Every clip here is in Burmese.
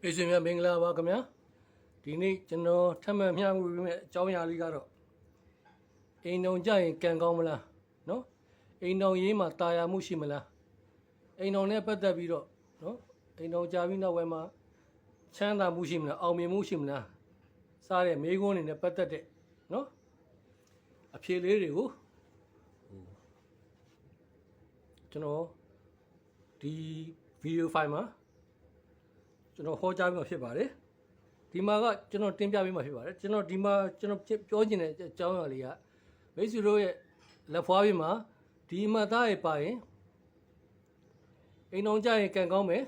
အေးရှင်များမင်္ဂလာပါခင်ဗျာဒီနေ့ကျွန်တော်ထပ်မံမျှဝေပေးမယ့်အကြောင်းအရာလေးကတော့အိမ်တော်ကြရင်ကံကောင်းမလားနော်အိမ်တော်ရေးမှာတာယာမှုရှိမလားအိမ်တော်နဲ့ပတ်သက်ပြီးတော့နော်အိမ်တော်ကြပြီးနောက်ဝဲမှာချမ်းသာမှုရှိမလားအောင်မြင်မှုရှိမလားစတဲ့မိကုန်းတွေနဲ့ပတ်သက်တဲ့နော်အဖြေလေးတွေကိုကျွန်တော်ဒီဗီဒီယိုဖိုင်မှာကျွန်တော်ဟောကြားပြီးမှဖြစ်ပါတယ်ဒီမှာကကျွန်တော်တင်ပြပေးမှဖြစ်ပါတယ်ကျွန်တော်ဒီမှာကျွန်တော်ပြောချင်တဲ့အကြောင်းအရာလေးကမိတ်ဆွေတို့ရဲ့လက်ဖွားပြီးမှဒီမှသားရဲ့ပါရင်အိမ်တော်ကြရင်ကံကောင်းမယ်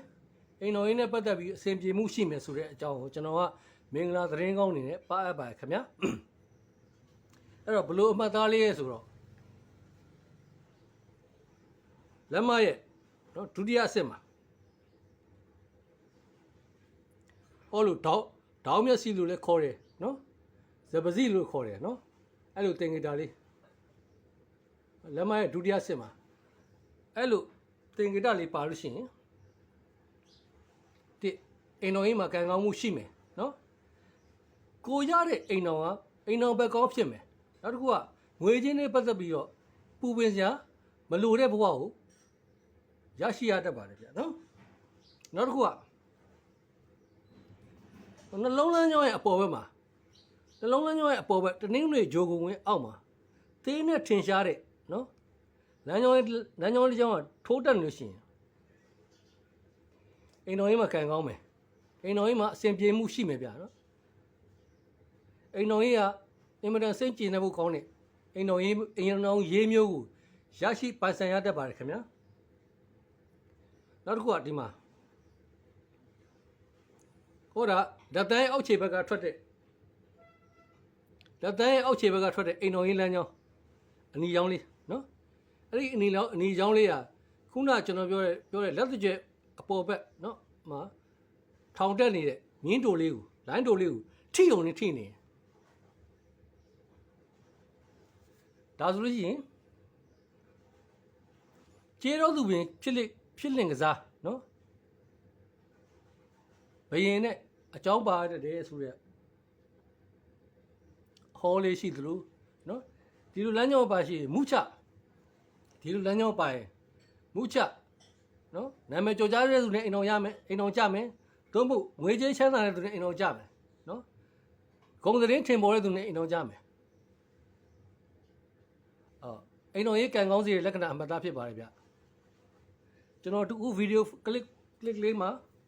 အိမ်တော်ရင်းနဲ့ပတ်သက်ပြီးအဆင်ပြေမှုရှိမယ်ဆိုတဲ့အကြောင်းကိုကျွန်တော်ကမင်္ဂလာသတင်းကောင်းအနေနဲ့ပါအပ်ပါတယ်ခင်ဗျာအဲ့တော့ဘလို့အမှတ်သားလေးရဲ့ဆိုတော့လက်မရဲ့နော်ဒုတိယအဆင့်မှာဟောလို့ဒေါင်းမျက်စိလို့လည်းခေါ်တယ်နော်ဇပစီလို့ခေါ်တယ်နော်အဲ့လိုတင်ကြတာလေးလက်မရဲ့ဒုတိယဆင့်မှာအဲ့လိုတင်ကြတာလေးပါလို့ရှိရင်ဒီအိမ်တော်ကြီးမှာကံကောင်းမှုရှိမယ်နော်ကိုရတဲ့အိမ်တော်ကအိမ်တော်ဘက်ကောင်းဖြစ်မယ်နောက်တစ်ခုကငွေချင်းနဲ့ပတ်သက်ပြီးတော့ပူပင်စရာမလိုတဲ့ဘဝကိုရရှိရတတ်ပါတယ်ဗျာနော်နောက်တစ်ခုကနှလုံးလမ်းကြောင်းရဲ့အပေါ်ဘက်မှာနှလုံးလမ်းကြောင်းရဲ့အပေါ်ဘက်တနင်္ဂနွေဂျိုကုံဝင်အောက်မှာသေးနဲ့ထင်ရှားတဲ့နော်လမ်းကြောင်းလေးကြောင်းကထိုးတက်နေလို့ရှိရင်အိမ်တော်ကြီးမှာကံကောင်းမယ်အိမ်တော်ကြီးမှာအဆင်ပြေမှုရှိမယ်ဗျာနော်အိမ်တော်ကြီးကအင်မတန်စိတ်ကြည်နေဖို့ကောင်းတဲ့အိမ်တော်ရေးမျိုးကိုရရှိပိုင်ဆိုင်ရတတ်ပါတယ်ခင်ဗျာနောက်တစ်ခုကဒီမှာဟောတာလက်တန်းအောက်ခြေဘက်ကထွက်တဲ့လက်တန်းအောက်ခြေဘက်ကထွက်တဲ့အိမ်တော်ရင်းလမ်းကြောင်းအနီကြောင်းလေးနော်အဲ့ဒီအနီကြောင်းလေးကခုနကျွန်တော်ပြောတဲ့လက်တစ်ကျက်အပေါ်ဘက်နော်မှာထောင်တက်နေတဲ့မြင်းတိုလေးကိုလိုင်းတိုလေးကိုထိုံနေထိနေဒါဆိုလို့ရှိရင်ကျေတော်သူပင်ဖြစ်လင်ကစားနော်ဘယင်နဲ့အကြောင်းပါတဲ့ဆိုရက်ဟောလေးရှိသလိုနော်ဒီလိုလမ်းကြောင်းပါရှိမူချဒီလိုလမ်းကြောင်းပါရင်မူချနော်နာမည်ကြော်ကြားတဲ့သူနဲ့အိမ်တော်ရမယ်အိမ်တော်ကြမယ်သို့မဟုတ်ငွေကြေးချမ်းသာတဲ့သူနဲ့အိမ်တော်ကြမယ်နော်ဂုံသတင်းထင်ပေါ်တဲ့သူနဲ့အိမ်တော်ကြမယ်အိမ်တော်ရေးကံကောင်းစီတဲ့လက္ခဏာအမှတ်သားဖြစ်ပါတယ်ဗျကျွန်တော်တူဗီဒီယိုကလစ်လေးမှာ